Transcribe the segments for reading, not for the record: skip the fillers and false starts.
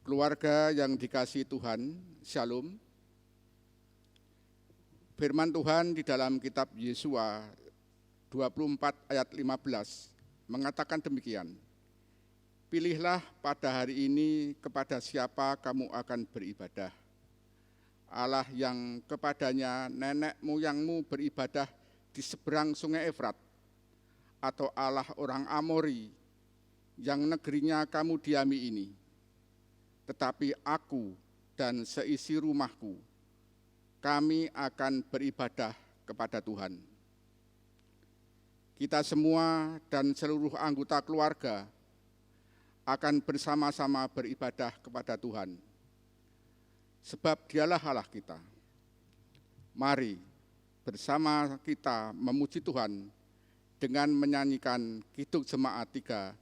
Keluarga yang dikasihi Tuhan, Shalom. Firman Tuhan di dalam kitab Yesua 24 ayat 15 mengatakan demikian. Pilihlah pada hari ini kepada siapa kamu akan beribadah. Allah yang kepadanya nenek moyangmu beribadah di seberang sungai Efrat, atau Allah orang Amori yang negerinya kamu diami ini. Tetapi aku dan seisi rumahku, kami akan beribadah kepada Tuhan. Kita semua dan seluruh anggota keluarga akan bersama-sama beribadah kepada Tuhan. Sebab Dialah Allah kita. Mari bersama kita memuji Tuhan dengan menyanyikan Kidung Jemaat 3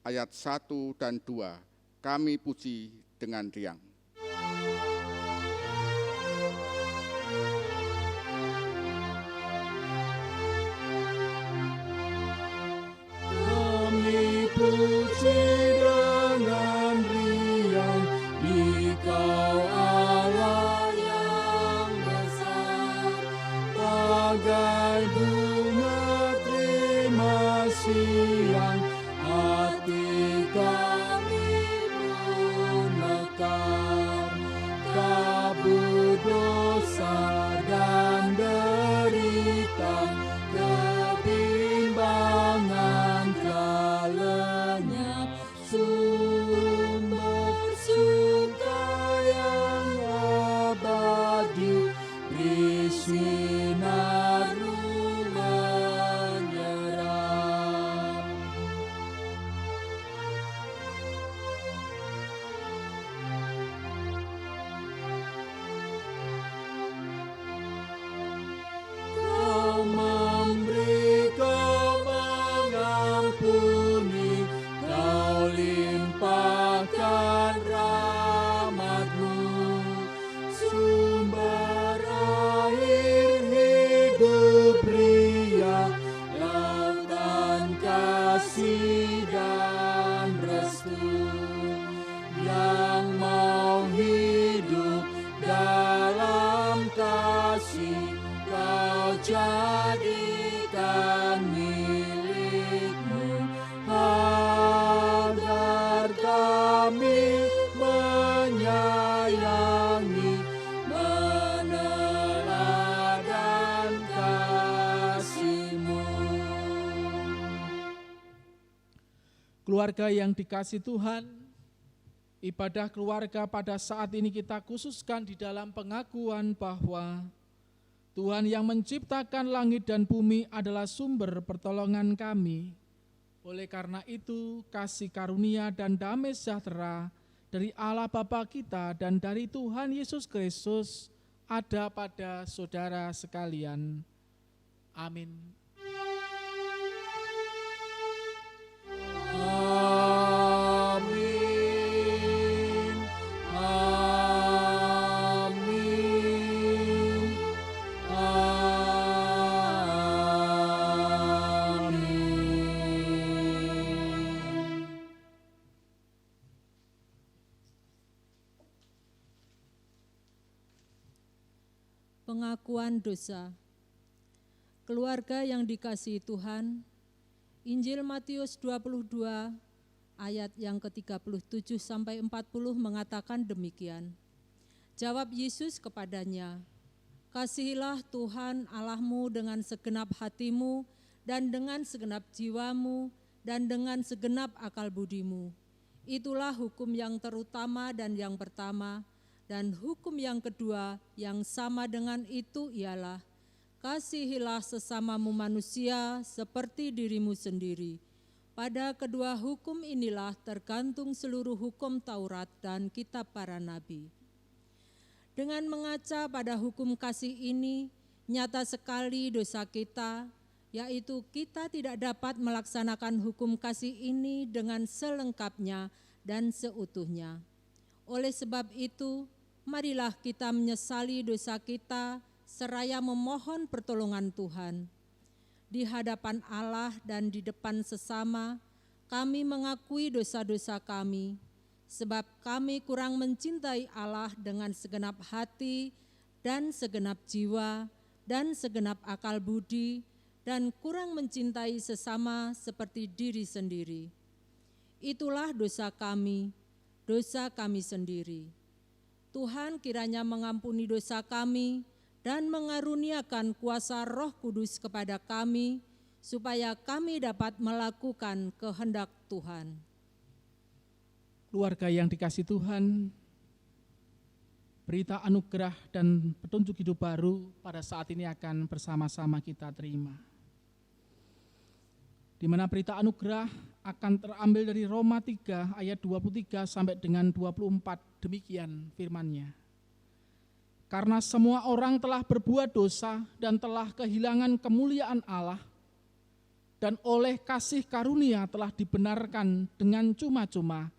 ayat 1 dan 2. Kami puji dengan riang. Kami puji dengan riang, Dikau Allah yang besar, bagai bunga terima siang, hati kami pun mekar. Kabut dosa dan derita, kebimbangan telah lenyap, sumber suka yang abadi, bersinar menyerap. Kau memberi, Kau mengampuni, Kau limpahkan rahmat-Mu, sumber air hidup ria, lautan kasih dan restu, yang mau hidup dalam kasih, Kau jadikan milik-Mu, agar kami menyayangi, meneladan kasih-Mu. Keluarga yang dikasihi Tuhan, ibadah keluarga pada saat ini kita khususkan di dalam pengakuan bahwa Tuhan yang menciptakan langit dan bumi adalah sumber pertolongan kami. Oleh karena itu, kasih karunia dan damai sejahtera dari Allah Bapa kita dan dari Tuhan Yesus Kristus ada pada saudara sekalian. Amin. Amin. Amin. Amin. Pengakuan dosa. Keluarga yang dikasihi Tuhan, Injil Matius 22 ayat yang ke-37 sampai 40 mengatakan demikian. Jawab Yesus kepadanya, "Kasihilah Tuhan Allahmu dengan segenap hatimu dan dengan segenap jiwamu dan dengan segenap akal budimu. Itulah hukum yang terutama dan yang pertama, dan hukum yang kedua yang sama dengan itu ialah, kasihilah sesamamu manusia seperti dirimu sendiri. Pada kedua hukum inilah tergantung seluruh hukum Taurat dan kitab para nabi." Dengan mengaca pada hukum kasih ini, nyata sekali dosa kita, yaitu kita tidak dapat melaksanakan hukum kasih ini dengan selengkapnya dan seutuhnya. Oleh sebab itu, marilah kita menyesali dosa kita, seraya memohon pertolongan Tuhan. Di hadapan Allah dan di depan sesama, kami mengakui dosa-dosa kami. sebab kami kurang mencintai Allah dengan segenap hati dan segenap jiwa dan segenap akal budi, dan kurang mencintai sesama seperti diri sendiri. Itulah dosa kami sendiri. Tuhan kiranya mengampuni dosa kami dan mengaruniakan kuasa Roh Kudus kepada kami, supaya kami dapat melakukan kehendak Tuhan. Keluarga yang dikasihi Tuhan, berita anugerah dan petunjuk hidup baru pada saat ini akan bersama-sama kita terima. Di mana berita anugerah akan terambil dari Roma 3 ayat 23 sampai dengan 24, demikian firman-Nya. Karena semua orang telah berbuat dosa dan telah kehilangan kemuliaan Allah, dan oleh kasih karunia telah dibenarkan dengan cuma-cuma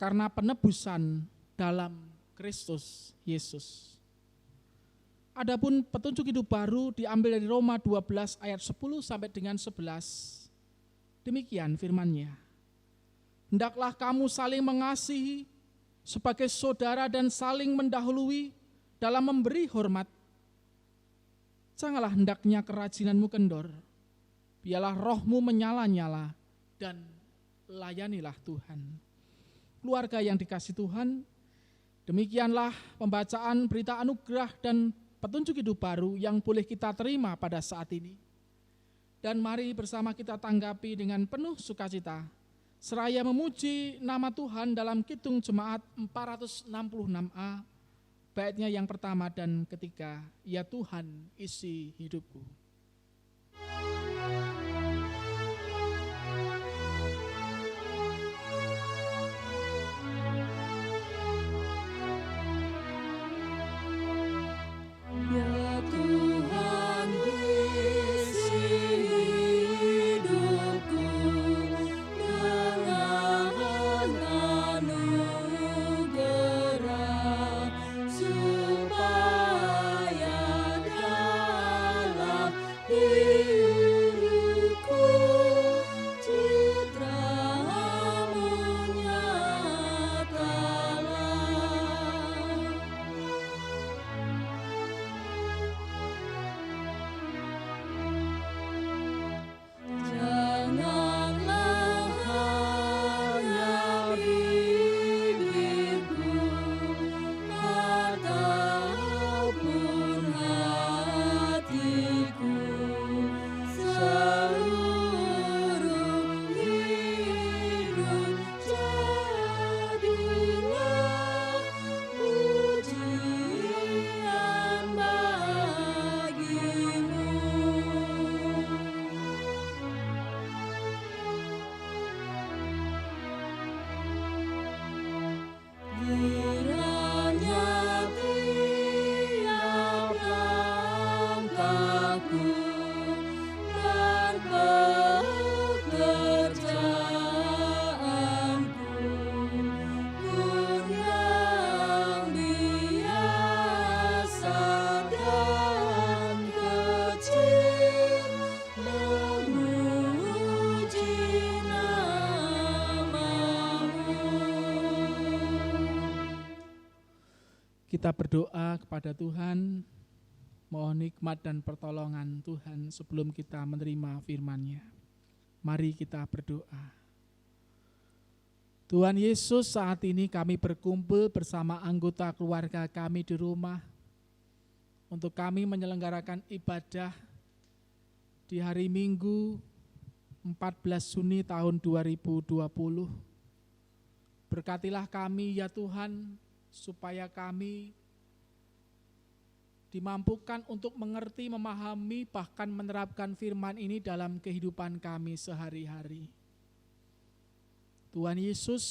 karena penebusan dalam Kristus Yesus. Adapun petunjuk hidup baru diambil dari Roma 12 ayat 10 sampai dengan 11. Demikian firman-Nya. Hendaklah kamu saling mengasihi sebagai saudara dan saling mendahului dalam memberi hormat. Janganlah hendaknya kerajinanmu kendor. Biarlah rohmu menyala-nyala dan layanilah Tuhan. Keluarga yang dikasihi Tuhan, demikianlah pembacaan berita anugerah dan petunjuk hidup baru yang boleh kita terima pada saat ini. Dan mari bersama kita tanggapi dengan penuh sukacita, seraya memuji nama Tuhan dalam Kidung Jemaat 466A, baitnya yang pertama dan ketiga, ya Tuhan isi hidupku. Ya Tuhan isi hidupku dengan anugerah, supaya dalam diriku citra-Mu nyatalah. Janganlah hanya bibirku ataupun hatiku, seluruh hidup jadilah pujian bagi-Mu. Kiranya tiap langkahku dan pekerjaanku pun yang biasa dan kecil memuji nama-Mu. Kita berdoa kepada Tuhan, mohon hikmat dan pertolongan Tuhan sebelum kita menerima firman-Nya. Mari kita berdoa. Tuhan Yesus, saat ini kami berkumpul bersama anggota keluarga kami di rumah untuk kami menyelenggarakan ibadah di hari Minggu 14 Juni tahun 2020. Berkatilah kami ya Tuhan, supaya kami dimampukan untuk mengerti, memahami, bahkan menerapkan firman ini dalam kehidupan kami sehari-hari. Tuhan Yesus,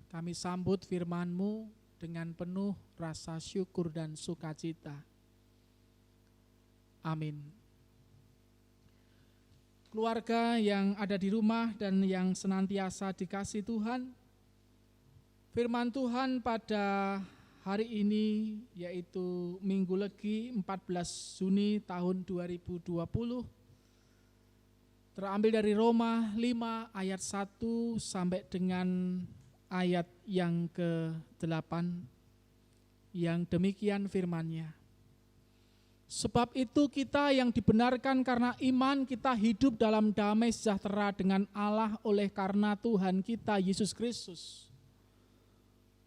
kami sambut firman-Mu dengan penuh rasa syukur dan sukacita. Amin. Keluarga yang ada di rumah dan yang senantiasa dikasihi Tuhan, firman Tuhan pada hari ini yaitu Minggu Legi 14 Juni tahun 2020 terambil dari Roma 5 ayat 1 sampai dengan ayat yang ke-8 yang demikian firman-Nya. Sebab itu kita yang dibenarkan karena iman, kita hidup dalam damai sejahtera dengan Allah oleh karena Tuhan kita Yesus Kristus.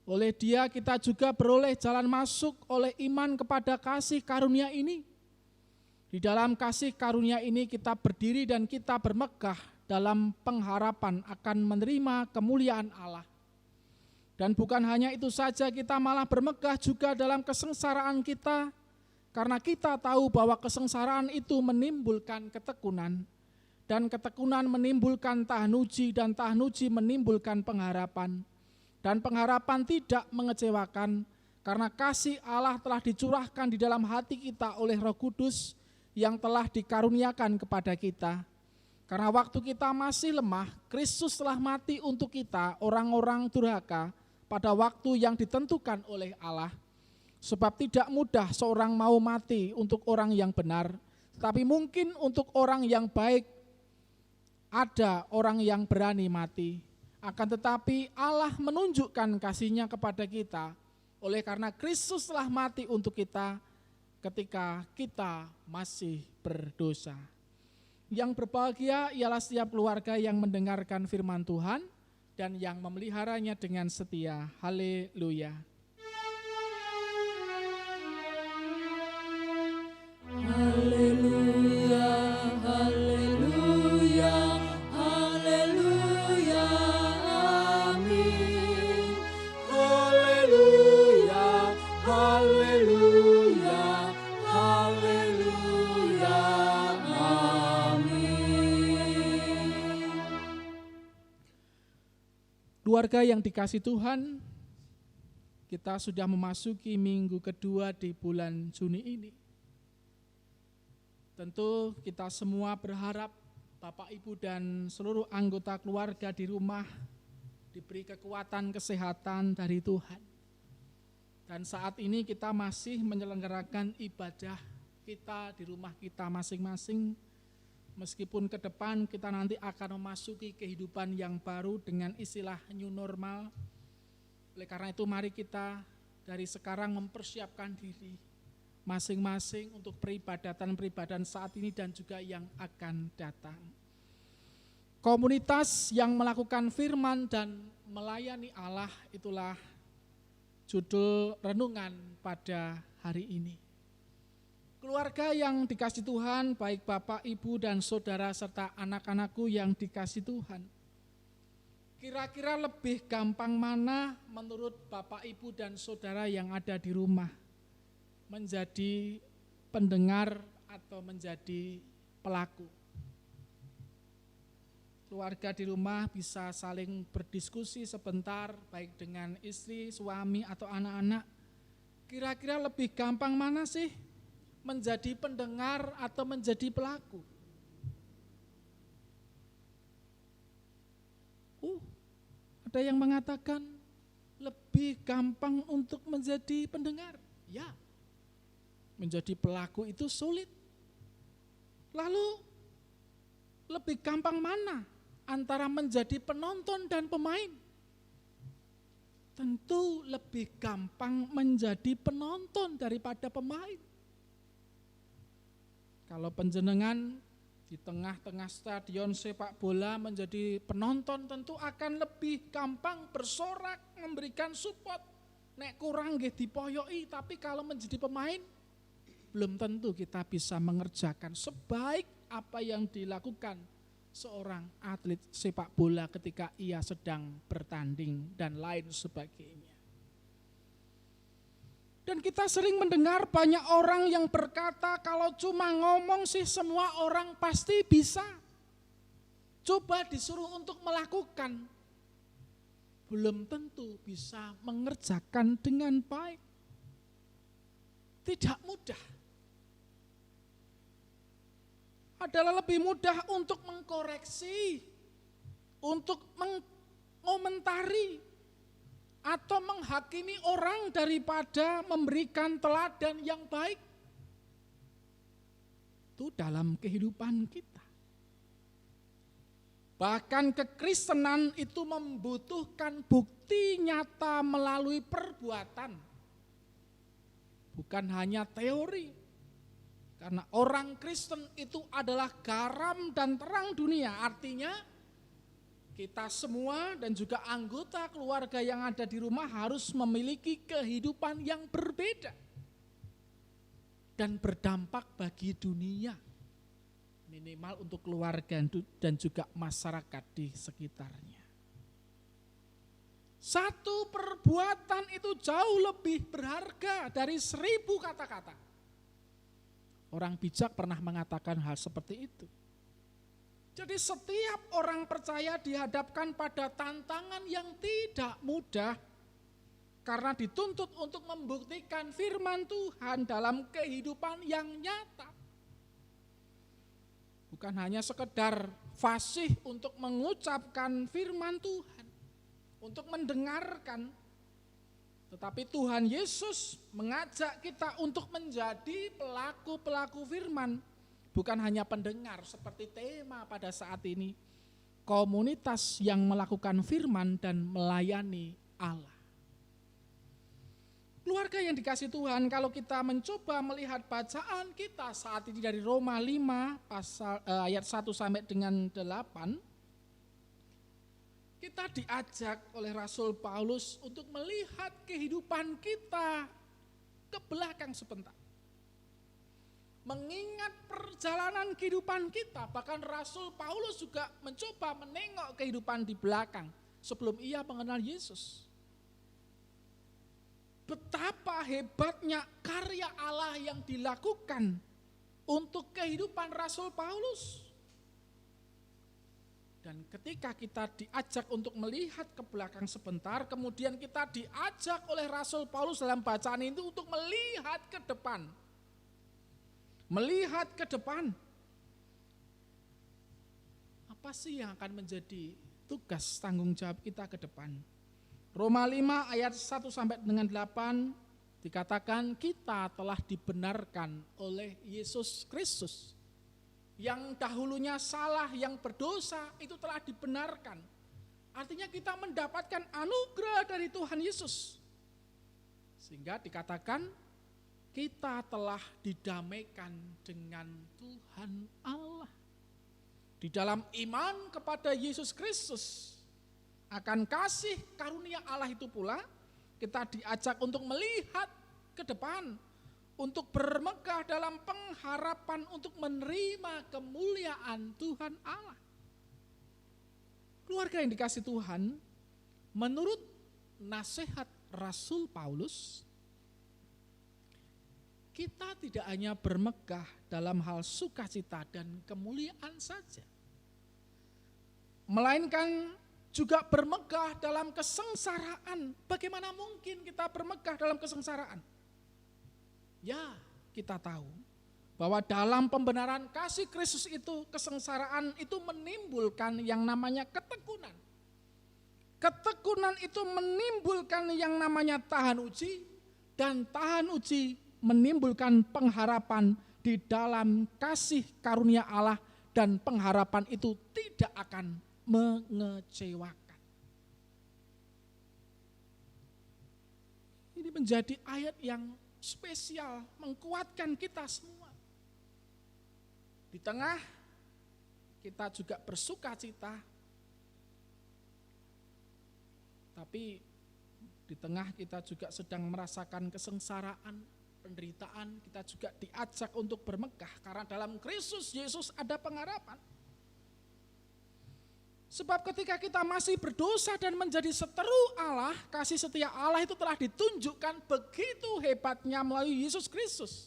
Oleh Dia kita juga beroleh jalan masuk oleh iman kepada kasih karunia ini. Di dalam kasih karunia ini kita berdiri dan kita bermegah dalam pengharapan akan menerima kemuliaan Allah. Dan bukan hanya itu saja, kita malah bermegah juga dalam kesengsaraan kita, karena kita tahu bahwa kesengsaraan itu menimbulkan ketekunan, dan ketekunan menimbulkan tahan uji, dan tahan uji menimbulkan pengharapan. Dan pengharapan tidak mengecewakan, karena kasih Allah telah dicurahkan di dalam hati kita oleh Roh Kudus yang telah dikaruniakan kepada kita. Karena waktu kita masih lemah, Kristus telah mati untuk kita, orang-orang durhaka, pada waktu yang ditentukan oleh Allah. Sebab tidak mudah seorang mau mati untuk orang yang benar, tapi mungkin untuk orang yang baik ada orang yang berani mati. Akan tetapi Allah menunjukkan kasih-Nya kepada kita, oleh karena Kristus telah mati untuk kita ketika kita masih berdosa. Yang berbahagia ialah setiap keluarga yang mendengarkan firman Tuhan dan yang memeliharanya dengan setia. Haleluya. Haleluya, haleluya, haleluya, amin. Haleluya, haleluya, haleluya, amin. Keluarga yang dikasih Tuhan, kita sudah memasuki minggu kedua di bulan Juni ini. Tentu kita semua berharap Bapak, Ibu, dan seluruh anggota keluarga di rumah diberi kekuatan kesehatan dari Tuhan. Dan saat ini kita masih menyelenggarakan ibadah kita di rumah kita masing-masing, meskipun ke depan kita nanti akan memasuki kehidupan yang baru dengan istilah new normal. Oleh karena itu mari kita dari sekarang mempersiapkan diri masing-masing untuk peribadatan saat ini dan juga yang akan datang. Komunitas yang melakukan firman dan melayani Allah, itulah judul renungan pada hari ini. Keluarga yang dikasih Tuhan, baik Bapak, Ibu, dan saudara serta anak-anakku yang dikasih Tuhan. Kira-kira lebih gampang mana menurut Bapak, Ibu, dan saudara yang ada di rumah? Menjadi pendengar atau menjadi pelaku? Keluarga di rumah bisa saling berdiskusi sebentar, baik dengan istri, suami, atau anak-anak. Kira-kira lebih gampang mana sih? Menjadi pendengar atau menjadi pelaku? Ada yang mengatakan lebih gampang untuk menjadi pendengar. Ya, menjadi pelaku itu sulit. Lalu lebih gampang mana antara menjadi penonton dan pemain? Tentu lebih gampang menjadi penonton daripada pemain. Kalau panjenengan di tengah-tengah stadion sepak bola menjadi penonton, tentu akan lebih gampang bersorak, memberikan support. Nek kurang nggih dipoyoki, tapi kalau menjadi pemain belum tentu kita bisa mengerjakan sebaik apa yang dilakukan seorang atlet sepak bola ketika ia sedang bertanding dan lain sebagainya. Dan kita sering mendengar banyak orang yang berkata kalau cuma ngomong sih semua orang pasti bisa. Coba disuruh untuk melakukan, belum tentu bisa mengerjakan dengan baik. Tidak mudah. Adalah lebih mudah untuk mengkoreksi, untuk mengomentari, atau menghakimi orang daripada memberikan teladan yang baik. Itu dalam kehidupan kita. Bahkan kekristenan itu membutuhkan bukti nyata melalui perbuatan. Bukan hanya teori. Karena orang Kristen itu adalah garam dan terang dunia. Artinya kita semua dan juga anggota keluarga yang ada di rumah harus memiliki kehidupan yang berbeda. Dan berdampak bagi dunia. Minimal untuk keluarga dan juga masyarakat di sekitarnya. Satu perbuatan itu jauh lebih berharga dari 1000 kata-kata. Orang bijak pernah mengatakan hal seperti itu. Jadi setiap orang percaya dihadapkan pada tantangan yang tidak mudah karena dituntut untuk membuktikan firman Tuhan dalam kehidupan yang nyata. Bukan hanya sekedar fasih untuk mengucapkan firman Tuhan, untuk mendengarkan, tetapi Tuhan Yesus mengajak kita untuk menjadi pelaku-pelaku firman, bukan hanya pendengar seperti tema pada saat ini, komunitas yang melakukan firman dan melayani Allah. Keluarga yang dikasih Tuhan, kalau kita mencoba melihat bacaan kita saat ini dari Roma 5 ayat 1 sampai dengan 8, kita diajak oleh Rasul Paulus untuk melihat kehidupan kita ke belakang sebentar. Mengingat perjalanan kehidupan kita, bahkan Rasul Paulus juga mencoba menengok kehidupan di belakang sebelum ia mengenal Yesus. Betapa hebatnya karya Allah yang dilakukan untuk kehidupan Rasul Paulus. Dan ketika kita diajak untuk melihat ke belakang sebentar, kemudian kita diajak oleh Rasul Paulus dalam bacaan itu untuk melihat ke depan. Melihat ke depan. Apa sih yang akan menjadi tugas tanggung jawab kita ke depan? Roma 5 ayat 1 sampai dengan 8 dikatakan kita telah dibenarkan oleh Yesus Kristus. Yang dahulunya salah, yang berdosa itu telah dibenarkan. Artinya kita mendapatkan anugerah dari Tuhan Yesus. Sehingga dikatakan kita telah didamaikan dengan Tuhan Allah. Di dalam iman kepada Yesus Kristus, akan kasih karunia Allah itu pula, kita diajak untuk melihat ke depan, untuk bermegah dalam pengharapan untuk menerima kemuliaan Tuhan Allah. Keluarga yang dikasih Tuhan, menurut nasihat Rasul Paulus, kita tidak hanya bermegah dalam hal sukacita dan kemuliaan saja, melainkan juga bermegah dalam kesengsaraan. Bagaimana mungkin kita bermegah dalam kesengsaraan? Ya, kita tahu bahwa dalam pembenaran kasih Kristus itu, kesengsaraan itu menimbulkan yang namanya ketekunan. Ketekunan itu menimbulkan yang namanya tahan uji, dan tahan uji menimbulkan pengharapan di dalam kasih karunia Allah, dan pengharapan itu tidak akan mengecewakan. Ini menjadi ayat yang spesial, mengkuatkan kita semua. Di tengah kita juga bersuka cita, tapi di tengah kita juga sedang merasakan kesengsaraan, penderitaan, kita juga diajak untuk bermegah karena dalam Kristus Yesus ada pengharapan. Sebab ketika kita masih berdosa dan menjadi seteru Allah, kasih setia Allah itu telah ditunjukkan begitu hebatnya melalui Yesus Kristus.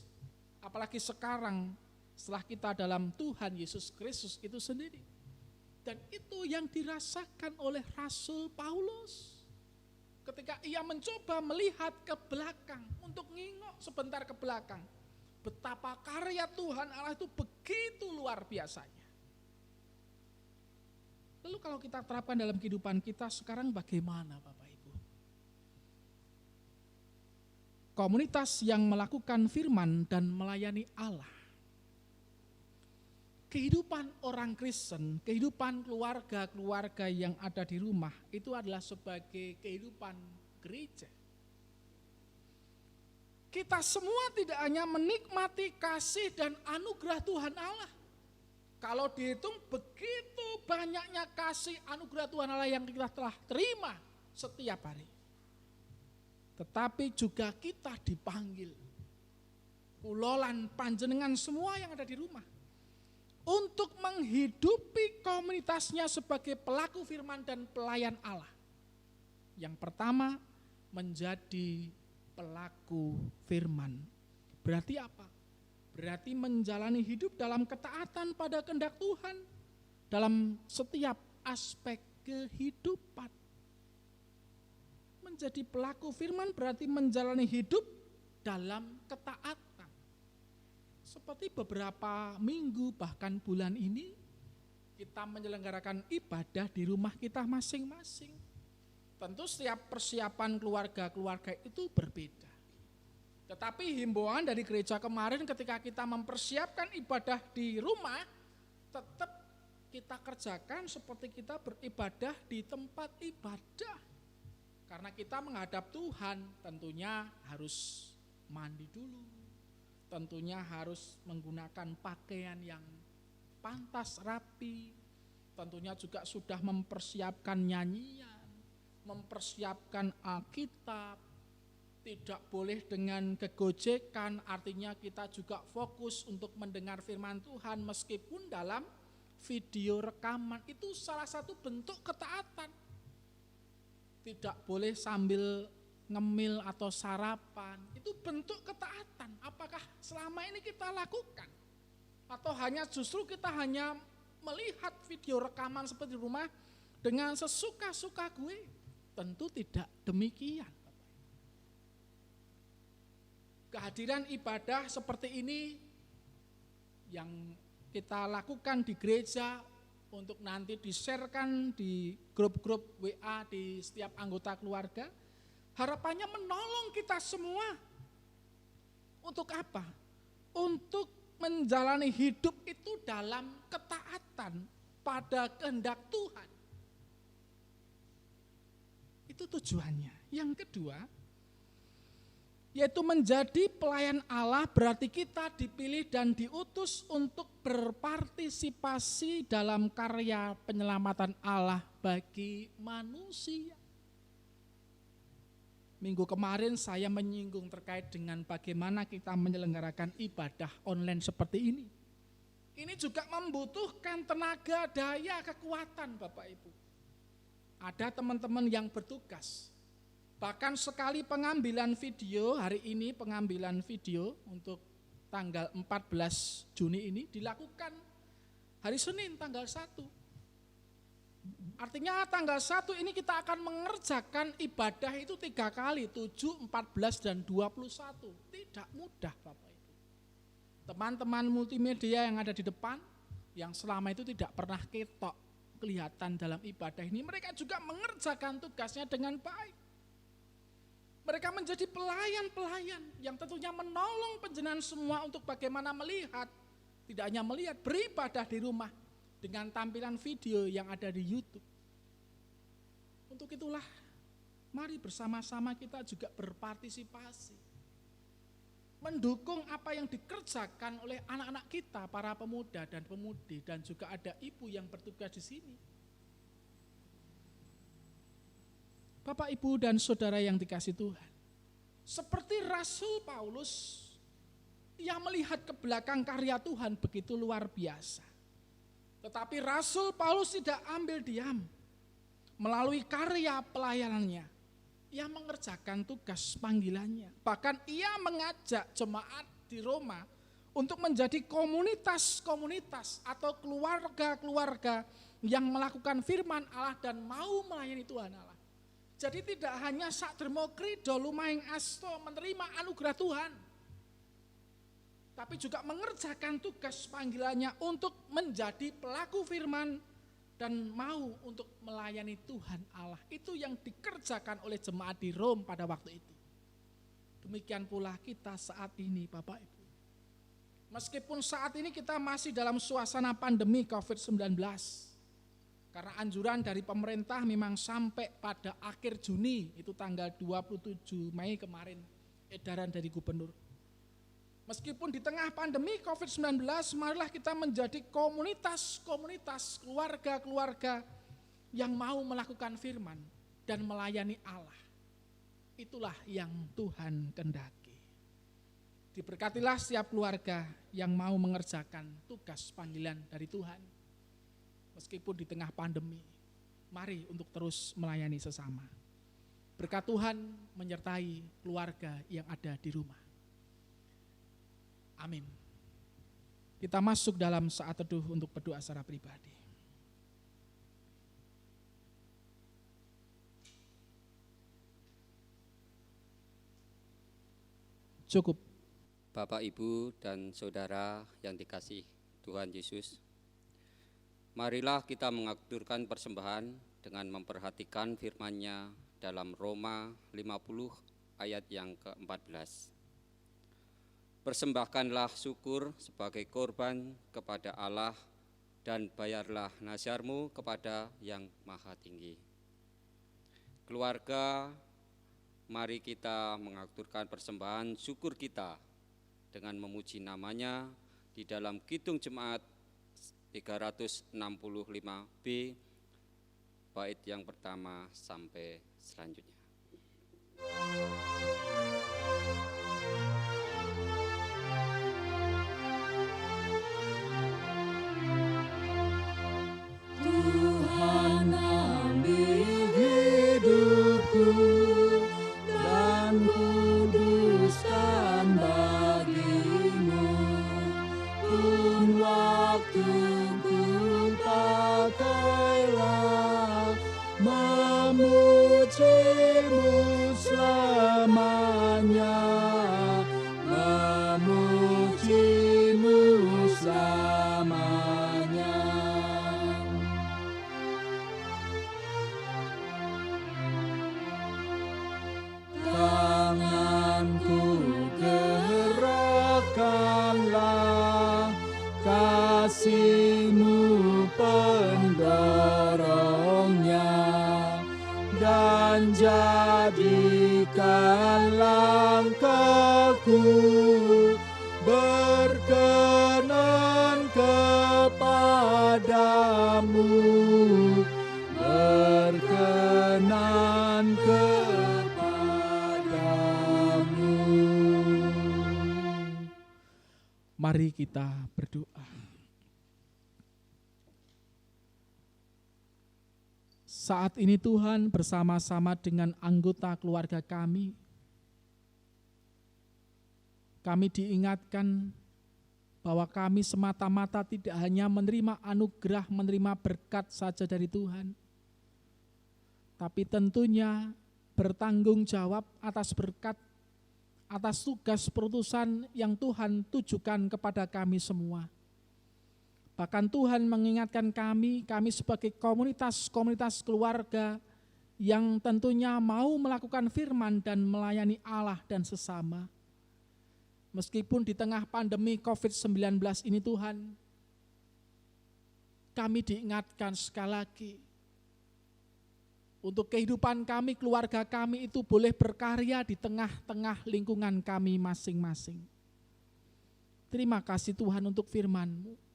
Apalagi sekarang setelah kita dalam Tuhan Yesus Kristus itu sendiri. Dan itu yang dirasakan oleh Rasul Paulus. Ketika ia mencoba melihat ke belakang, untuk ngingok sebentar ke belakang. Betapa karya Tuhan Allah itu begitu luar biasanya. Lalu kalau kita terapkan dalam kehidupan kita sekarang bagaimana Bapak Ibu? Komunitas yang melakukan firman dan melayani Allah. kehidupan orang Kristen, kehidupan keluarga-keluarga yang ada di rumah itu adalah sebagai kehidupan gereja. Kita semua tidak hanya menikmati kasih dan anugerah Tuhan Allah. Kalau dihitung begitu banyaknya kasih anugerah Tuhan Allah yang kita telah terima setiap hari. Tetapi juga kita dipanggil, kulolan panjenengan semua yang ada di rumah, untuk menghidupi komunitasnya sebagai pelaku firman dan pelayan Allah. Yang pertama, menjadi pelaku firman. Berarti apa? Berarti menjalani hidup dalam ketaatan pada kehendak Tuhan dalam setiap aspek kehidupan. Menjadi pelaku firman berarti menjalani hidup dalam ketaatan. Seperti beberapa minggu bahkan bulan ini kita menyelenggarakan ibadah di rumah kita masing-masing. Tentu setiap persiapan keluarga-keluarga itu berbeda. Tetapi himbauan dari gereja kemarin ketika kita mempersiapkan ibadah di rumah, tetap kita kerjakan seperti kita beribadah di tempat ibadah. Karena kita menghadap Tuhan tentunya harus mandi dulu. Tentunya harus menggunakan pakaian yang pantas rapi. Tentunya juga sudah mempersiapkan nyanyian, mempersiapkan Alkitab. Tidak boleh dengan kegojekan, artinya kita juga fokus untuk mendengar firman Tuhan meskipun dalam video rekaman. Itu salah satu bentuk ketaatan. Tidak boleh sambil ngemil atau sarapan, itu bentuk ketaatan. Apakah selama ini kita lakukan? Atau hanya justru kita hanya melihat video rekaman seperti di rumah dengan sesuka-suka gue? Tentu tidak demikian. Kehadiran ibadah seperti ini yang kita lakukan di gereja untuk nanti di-share-kan di grup-grup WA di setiap anggota keluarga, harapannya menolong kita semua. Untuk apa? Untuk menjalani hidup itu dalam ketaatan pada kehendak Tuhan. Itu tujuannya. Yang kedua, yaitu menjadi pelayan Allah, berarti kita dipilih dan diutus untuk berpartisipasi dalam karya penyelamatan Allah bagi manusia. Minggu kemarin saya menyinggung terkait dengan bagaimana kita menyelenggarakan ibadah online seperti ini. Ini juga membutuhkan tenaga, daya, kekuatan Bapak Ibu. Ada teman-teman yang bertugas. Bahkan sekali pengambilan video, hari ini pengambilan video untuk tanggal 14 Juni ini dilakukan hari Senin tanggal 1. Artinya tanggal 1 ini kita akan mengerjakan ibadah itu 3 kali, 7, 14, dan 21. Tidak mudah Bapak Ibu. Teman-teman multimedia yang ada di depan, yang selama itu tidak pernah ketok kelihatan dalam ibadah ini, mereka juga mengerjakan tugasnya dengan baik. Mereka menjadi pelayan-pelayan yang tentunya menolong panjenengan semua untuk bagaimana melihat, tidak hanya melihat, beribadah di rumah dengan tampilan video yang ada di YouTube. Untuk itulah, mari bersama-sama kita juga berpartisipasi. Mendukung apa yang dikerjakan oleh anak-anak kita, para pemuda dan pemudi, dan juga ada ibu yang bertugas di sini. Bapak, Ibu, dan saudara yang dikasihi Tuhan, seperti Rasul Paulus yang melihat ke belakang karya Tuhan begitu luar biasa. Tetapi Rasul Paulus tidak ambil diam. Melalui karya pelayanannya, ia mengerjakan tugas panggilannya. Bahkan ia mengajak jemaat di Roma untuk menjadi komunitas-komunitas atau keluarga-keluarga yang melakukan firman Allah dan mau melayani Tuhan Allah. Jadi tidak hanya sakdermo krido lumaing asto menerima anugerah Tuhan, tapi juga mengerjakan tugas panggilannya untuk menjadi pelaku firman dan mau untuk melayani Tuhan Allah. Itu yang dikerjakan oleh jemaat di Rom pada waktu itu. Demikian pula kita saat ini Bapak Ibu. Meskipun saat ini kita masih dalam suasana pandemi COVID-19, karena anjuran dari pemerintah memang sampai pada akhir Juni, itu tanggal 27 Mei kemarin, edaran dari gubernur. Meskipun di tengah pandemi COVID-19, marilah kita menjadi komunitas-komunitas, keluarga-keluarga yang mau melakukan firman dan melayani Allah. Itulah yang Tuhan kehendaki. Diberkatilah setiap keluarga yang mau mengerjakan tugas panggilan dari Tuhan. Meskipun di tengah pandemi, mari untuk terus melayani sesama. Berkat Tuhan menyertai keluarga yang ada di rumah. Amin. Kita masuk dalam saat teduh untuk berdoa secara pribadi. Cukup. Bapak, Ibu, dan Saudara yang dikasihi Tuhan Yesus, marilah kita mengaturkan persembahan dengan memperhatikan firman-Nya dalam Roma 50 ayat yang ke-14. Persembahkanlah syukur sebagai korban kepada Allah dan bayarlah nasyarmu kepada Yang Maha Tinggi. Keluarga, mari kita mengaturkan persembahan syukur kita dengan memuji namanya di dalam Kidung Jemaat 365B, bait yang pertama sampai selanjutnya. Tuhan ambil hidupku dan kuduskan bagimu, pun waktuku pakailah memujimu selamanya, memujimu selamanya. Tanganku gerakkanlah, kasih-Mu pendorongnya, dan jadikan langkahku berkenan kepadamu, berkenan kepadamu. Mari kita berdoa. Saat ini Tuhan, bersama-sama dengan anggota keluarga kami diingatkan bahwa kami semata-mata tidak hanya menerima anugerah, menerima berkat saja dari Tuhan, tapi tentunya bertanggung jawab atas berkat, atas tugas perutusan yang Tuhan tujukan kepada kami semua. Bahkan Tuhan mengingatkan kami sebagai komunitas keluarga yang tentunya mau melakukan firman dan melayani Allah dan sesama. Meskipun di tengah pandemi COVID-19 ini Tuhan, kami diingatkan sekali lagi, untuk kehidupan kami, keluarga kami itu boleh berkarya di tengah-tengah lingkungan kami masing-masing. Terima kasih Tuhan untuk firman-Mu.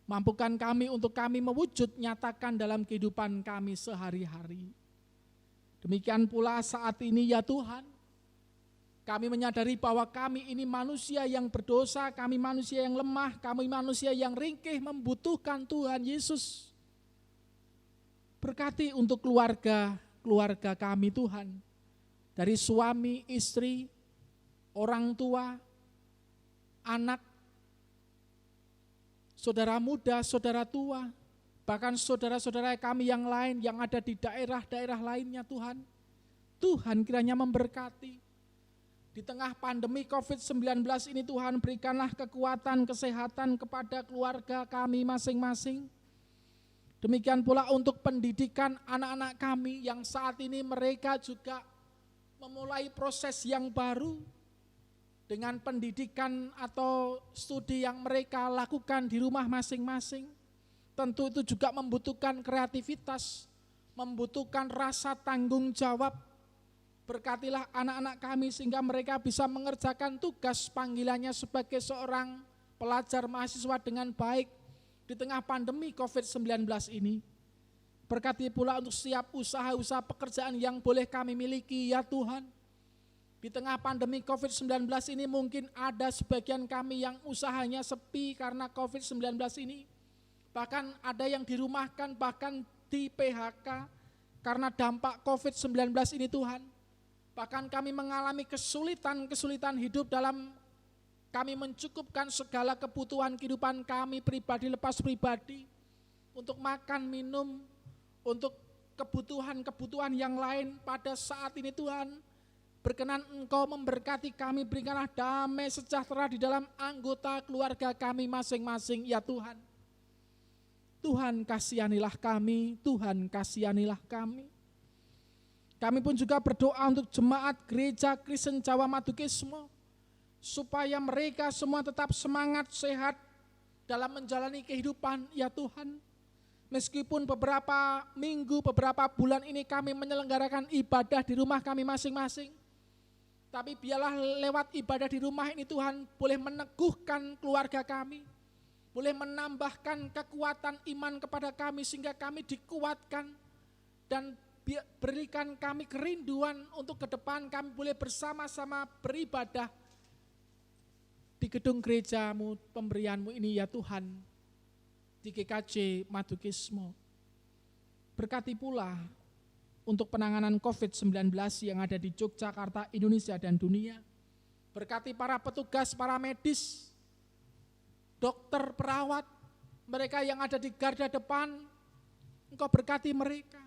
Mampukan kami untuk kami mewujud nyatakan dalam kehidupan kami sehari-hari. Demikian pula saat ini ya Tuhan, kami menyadari bahwa kami ini manusia yang berdosa, kami manusia yang lemah, kami manusia yang ringkih membutuhkan Tuhan Yesus. Berkati untuk keluarga kami Tuhan, dari suami, istri, orang tua, anak, saudara muda, saudara tua, bahkan saudara-saudara kami yang lain yang ada di daerah-daerah lainnya Tuhan. Tuhan kiranya memberkati. Di tengah pandemi COVID-19 ini Tuhan, berikanlah kekuatan, kesehatan kepada keluarga kami masing-masing. Demikian pula untuk pendidikan anak-anak kami yang saat ini mereka juga memulai proses yang baru. dengan pendidikan atau studi yang mereka lakukan di rumah masing-masing. Tentu itu juga membutuhkan kreativitas, membutuhkan rasa tanggung jawab. Berkatilah anak-anak kami sehingga mereka bisa mengerjakan tugas panggilannya sebagai seorang pelajar mahasiswa dengan baik di tengah pandemi COVID-19 ini. Berkati pula untuk setiap usaha-usaha pekerjaan yang boleh kami miliki, ya Tuhan. Di tengah pandemi COVID-19 ini mungkin ada sebagian kami yang usahanya sepi karena COVID-19 ini. Bahkan ada yang dirumahkan, bahkan di PHK karena dampak COVID-19 ini Tuhan. Bahkan kami mengalami kesulitan hidup dalam kami mencukupkan segala kebutuhan kehidupan kami pribadi lepas pribadi. Untuk makan, minum, untuk kebutuhan-kebutuhan yang lain pada saat ini Tuhan. Berkenan Engkau memberkati kami, berikanlah damai sejahtera di dalam anggota keluarga kami masing-masing, ya Tuhan. Tuhan kasihanilah kami, Tuhan kasihanilah kami. Kami pun juga berdoa untuk jemaat gereja Kristen Jawa Madukismo, supaya mereka semua tetap semangat, sehat dalam menjalani kehidupan, ya Tuhan. Meskipun beberapa minggu, beberapa bulan ini kami menyelenggarakan ibadah di rumah kami masing-masing, tapi biarlah lewat ibadah di rumah ini Tuhan boleh meneguhkan keluarga kami, boleh menambahkan kekuatan iman kepada kami sehingga kami dikuatkan dan berikan kami kerinduan untuk ke depan kami boleh bersama-sama beribadah di gedung gerejamu, pemberianmu ini ya Tuhan, di GKJ Madukismo. Berkati pula untuk penanganan COVID-19 yang ada di Yogyakarta, Indonesia dan dunia. Berkati para petugas, para medis, dokter, perawat, mereka yang ada di garda depan, Engkau berkati mereka.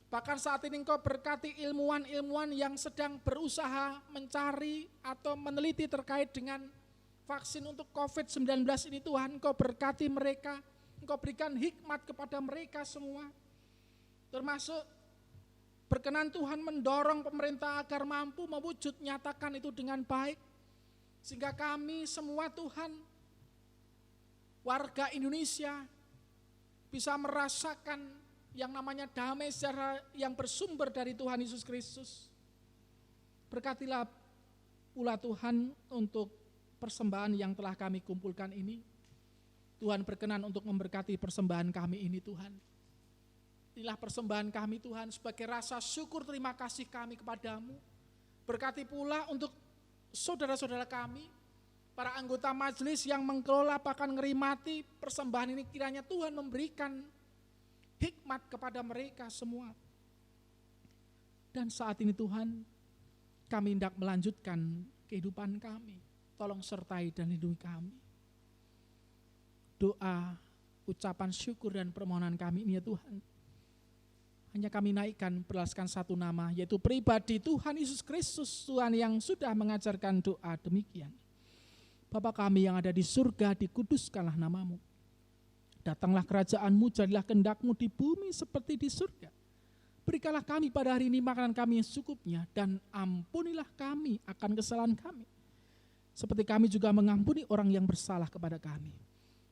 Bahkan saat ini Engkau berkati ilmuwan-ilmuwan yang sedang berusaha mencari atau meneliti terkait dengan vaksin untuk COVID-19 ini Tuhan. Engkau berkati mereka, Engkau berikan hikmat kepada mereka semua. Termasuk berkenan Tuhan mendorong pemerintah agar mampu mewujud nyatakan itu dengan baik. Sehingga kami semua Tuhan, warga Indonesia bisa merasakan yang namanya damai sejahtera yang bersumber dari Tuhan Yesus Kristus. Berkatilah pula Tuhan untuk persembahan yang telah kami kumpulkan ini. Tuhan berkenan untuk memberkati persembahan kami ini Tuhan. Inilah persembahan kami Tuhan sebagai rasa syukur terima kasih kami kepadamu. Berkati pula untuk saudara-saudara kami, para anggota majelis yang mengelola bahkan ngerimati persembahan ini, kiranya Tuhan memberikan hikmat kepada mereka semua. Dan saat ini Tuhan, kami hendak melanjutkan kehidupan kami. Tolong sertai dan lindungi kami. Doa, ucapan syukur dan permohonan kami ini ya Tuhan, hanya kami naikkan berdasarkan satu nama, yaitu pribadi Tuhan Yesus Kristus, Tuhan yang sudah mengajarkan doa demikian. Bapa kami yang ada di surga, dikuduskanlah namamu. Datanglah kerajaan-Mu, jadilah kehendak-Mu di bumi seperti di surga. Berikanlah kami pada hari ini makanan kami yang secukupnya, dan ampunilah kami akan kesalahan kami, seperti kami juga mengampuni orang yang bersalah kepada kami.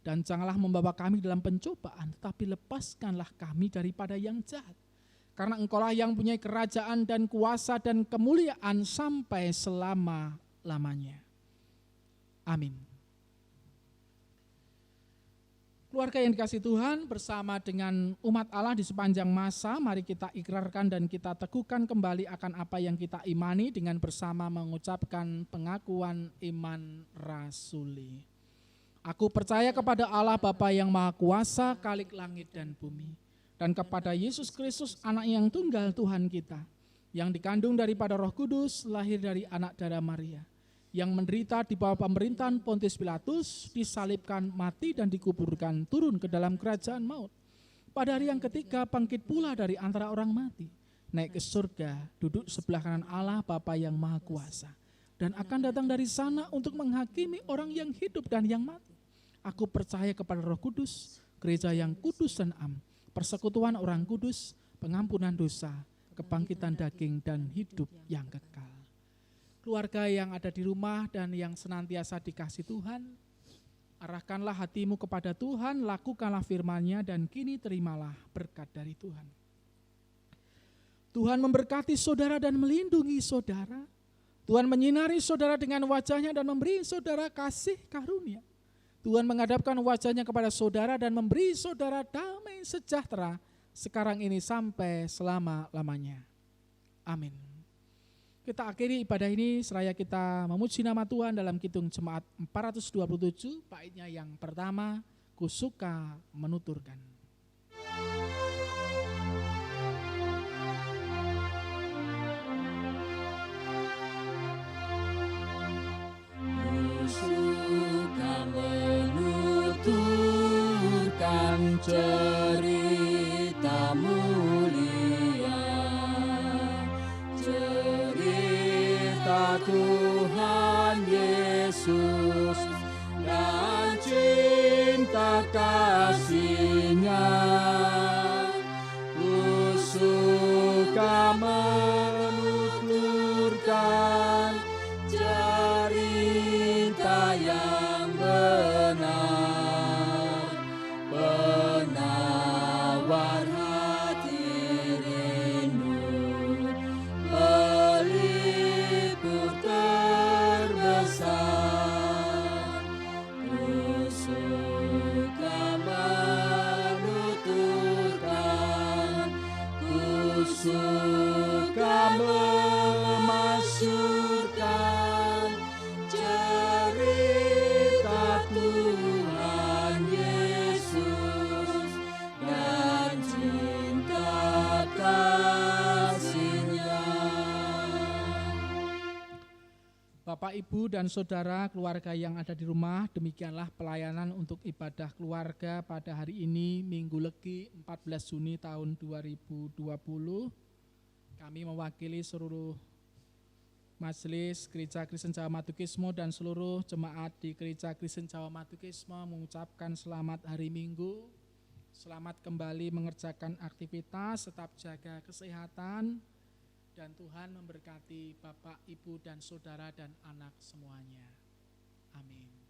Dan janganlah membawa kami dalam pencobaan, tetapi lepaskanlah kami daripada yang jahat. Karena Engkaulah yang punya kerajaan dan kuasa dan kemuliaan sampai selama-lamanya. Amin. Keluarga yang dikasihi Tuhan, bersama dengan umat Allah di sepanjang masa, mari kita ikrarkan dan kita teguhkan kembali akan apa yang kita imani dengan bersama mengucapkan pengakuan iman rasuli. Aku percaya kepada Allah Bapa yang Maha Kuasa, Khalik langit dan bumi, dan kepada Yesus Kristus, anak yang tunggal Tuhan kita, yang dikandung daripada Roh Kudus, lahir dari anak darah Maria, yang menderita di bawah pemerintahan Pontius Pilatus, disalibkan, mati dan dikuburkan, turun ke dalam kerajaan maut. Pada hari yang ketiga bangkit pula dari antara orang mati, naik ke surga, duduk sebelah kanan Allah Bapa yang Maha Kuasa, dan akan datang dari sana untuk menghakimi orang yang hidup dan yang mati. Aku percaya kepada Roh Kudus, gereja yang kudus dan am, persekutuan orang kudus, pengampunan dosa, kebangkitan daging dan hidup yang kekal. keluarga yang ada di rumah dan yang senantiasa dikasihi Tuhan, arahkanlah hatimu kepada Tuhan, lakukanlah firman-Nya, dan kini terimalah berkat dari Tuhan. Tuhan memberkati saudara dan melindungi saudara. Tuhan menyinari saudara dengan wajah-Nya dan memberi saudara kasih karunia. Tuhan menghadapkan wajah-Nya kepada saudara dan memberi saudara damai sejahtera sekarang ini sampai selama-lamanya. Amin. Kita akhiri ibadah ini seraya kita memuji nama Tuhan dalam Kidung Jemaat 427, baitnya yang pertama, Ku Suka Menuturkan. Menuturkan cerita mulia, cerita Tuhan Yesus dan cinta kasih-Nya. Ku suka menuturkan cerita yang benar, penawar hati rindu, pelipur terbesar. Ku suka menuturkan, ku suka memasyurkan cerita Tuhan Yesus dan cinta kasih-Nya. Bapak, Ibu, dan Saudara keluarga yang ada di rumah, demikianlah pelayanan untuk ibadah keluarga pada hari ini, Minggu Legi 14 Juni tahun 2020. Kami mewakili seluruh Majelis Gereja Kristen Jawa Madukismo dan seluruh jemaat di Gereja Kristen Jawa Madukismo mengucapkan selamat hari Minggu, selamat kembali mengerjakan aktivitas, tetap jaga kesehatan, dan Tuhan memberkati Bapak, Ibu, dan Saudara dan anak semuanya. Amin.